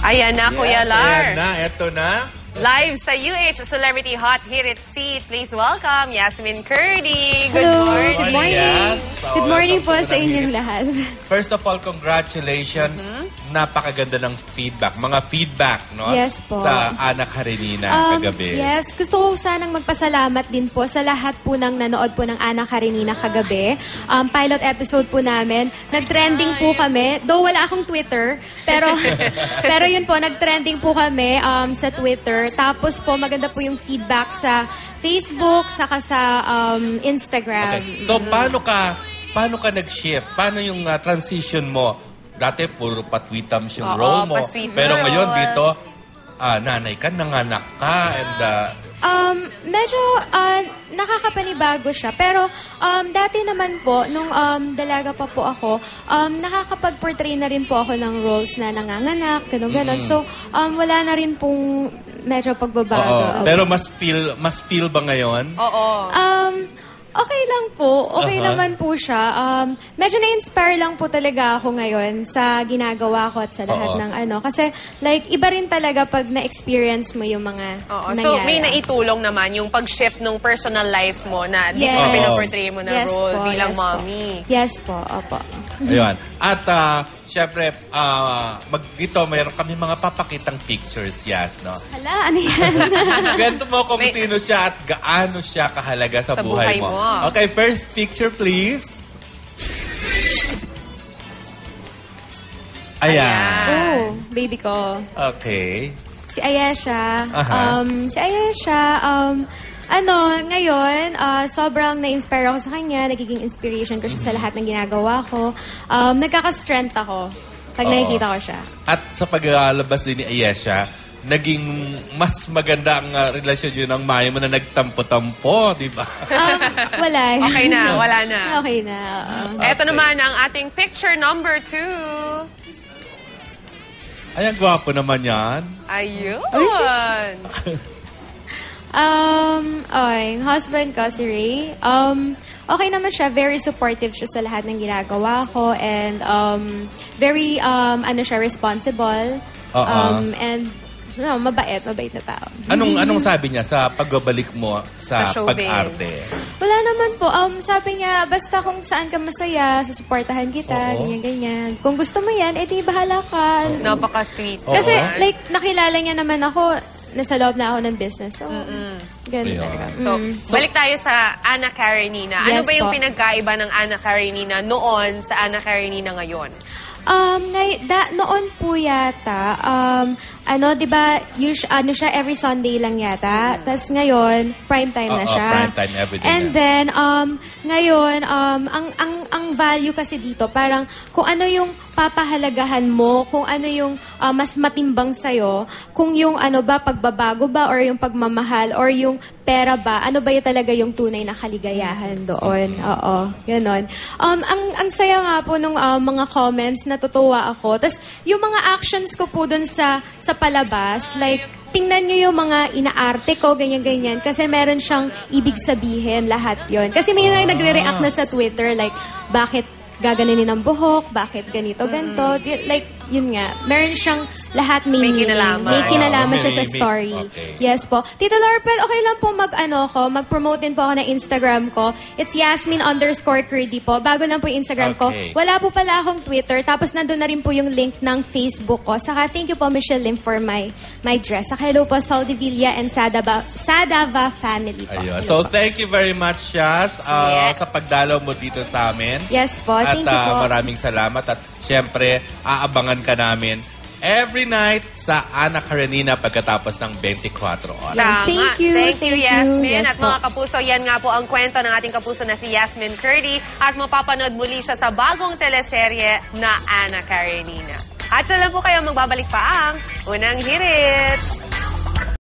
Ayan na, Kuya Lar. Ayan na, eto na. Live sa UH Celebrity Hot Hit It Seat. Please welcome Yasmin Curdy. Good Hello. morning. Good morning. Good morning po sa inyong lahat. First of all, congratulations. Napakaganda ng feedback. Mga feedback, no? Yes po. Sa Ana Karenina kagabi. Yes. Gusto ko sanang magpasalamat din po sa lahat po ng nanood po ng Ana Karenina kagabi. Pilot episode po namin. Nag-trending po kami. Though wala akong Twitter. Pero yun po, nag-trending po kami sa Twitter. Tapos po, maganda po yung feedback sa Facebook, saka sa Instagram. Okay. So, paano ka nag-shift? Paano yung transition mo? Dati, puro patwitams yung role mo. Pero ngayon dito, nanay ka, nanganak ka, and... medyo nakakapanibago siya. Pero dati naman po, nung dalaga pa po ako, nakakapag-portray na rin po ako ng roles na nanganganak, gano'n. So, wala na rin pong medyo pagbabago. Pero mas feel ba ngayon? Oo. Okay lang po. Okay naman po siya. Medyo na-inspire lang po talaga ako ngayon sa ginagawa ko at sa lahat ng ano. Kasi, like, iba rin talaga pag na-experience mo yung mga nangyari. So, may naitulong naman yung pag-shift ng personal life mo na dito sa pinaportray mo na role bilang mommy. Yes po. Opo. Ayun. At, syempre, dito mayroon kami mga papakitang pictures, Yas, no? Hala, ano yan? Kwento mo kung sino siya at gaano siya kahalaga sa buhay mo. Okay, first picture, please. Ayan. Oh, baby ko. Okay. Si Ayesha. Ngayon, sobrang na-inspire ako sa kanya. Nagiging inspiration ko siya sa lahat ng ginagawa ko. Nagkaka-strength ako pag nakikita ko siya. At sa paglalabas din ni Ayesha, naging mas maganda ang relasyon yun ng maya mo na nagtampo-tampo, di ba? Wala. Okay na, wala na. Okay na. Ito naman ang ating picture number 2. Ay, ang gwapo naman yan. Ayun. Husband ko, si Ray. Okay naman siya. Very supportive siya sa lahat ng ginagawa ko. And very, responsible. And, mabait na tao. Anong sabi niya sa pagbabalik mo sa showbiz? pag-arte? Wala naman po. Sabi niya, basta kung saan ka masaya, susuportahan kita, ganyan-ganyan. Kung gusto mo yan, edi bahala ka. Napaka-sweet. Kasi, like, nakilala niya naman ako, nasa loob na ako ng business. So, ganun talaga. So, balik tayo sa Ana Karenina. Ano Yes ba yung po. pinagkaiba ng Ana Karenina noon sa Ana Karenina ngayon? Noon po yata, di ba, siya every Sunday lang yata. Tapos ngayon, prime time na siya. Prime time every day. And then, ngayon, ang value kasi dito, parang kung ano yung papahalagahan mo, kung ano yung mas matimbang sa'yo, kung yung pagbabago ba, or yung pagmamahal, or yung pera ba, ano ba yung talaga yung tunay na kaligayahan doon. Oo, ganon. Ang saya nga po nung mga comments, natutuwa ako. Tapos, yung mga actions ko po doon sa palabas, like, tingnan nyo yung mga inaarte ko, ganyan-ganyan. Kasi meron siyang ibig sabihin, lahat yon. Kasi may nagre-react na sa Twitter, like, bakit gaganin ang buhok, bakit ganito, ganito. Like, yun nga, meron siyang lahat may kinalaman. May kinalaman siya sa story. Okay. Yes po. Tita Lorpel, okay lang po mag-promote din po ako ng Instagram ko. It's Yasmin_Curdy po. Bago lang po yung Instagram ko. Wala po pala akong Twitter. Tapos nandun na rin po yung link ng Facebook ko. Saka thank you po, Michelle Lim, for my dress. Saka hello po, Saldivilla and Sadava family po. Ayun. So, thank you very much, Yas, sa pagdalaw mo dito sa amin. Yes po, thank you po. At maraming salamat. At syempre, aabangan ka namin every night sa Ana Karenina pagkatapos ng 24 oras. Thank you. Thank you, Yasmin. Yes, at mga kapuso, yan nga po ang kwento ng ating kapuso na si Yasmin Curdy. At mapapanood muli siya sa bagong teleserye na Ana Karenina. At siya lang po kayo, magbabalik pa ang Unang Hirit.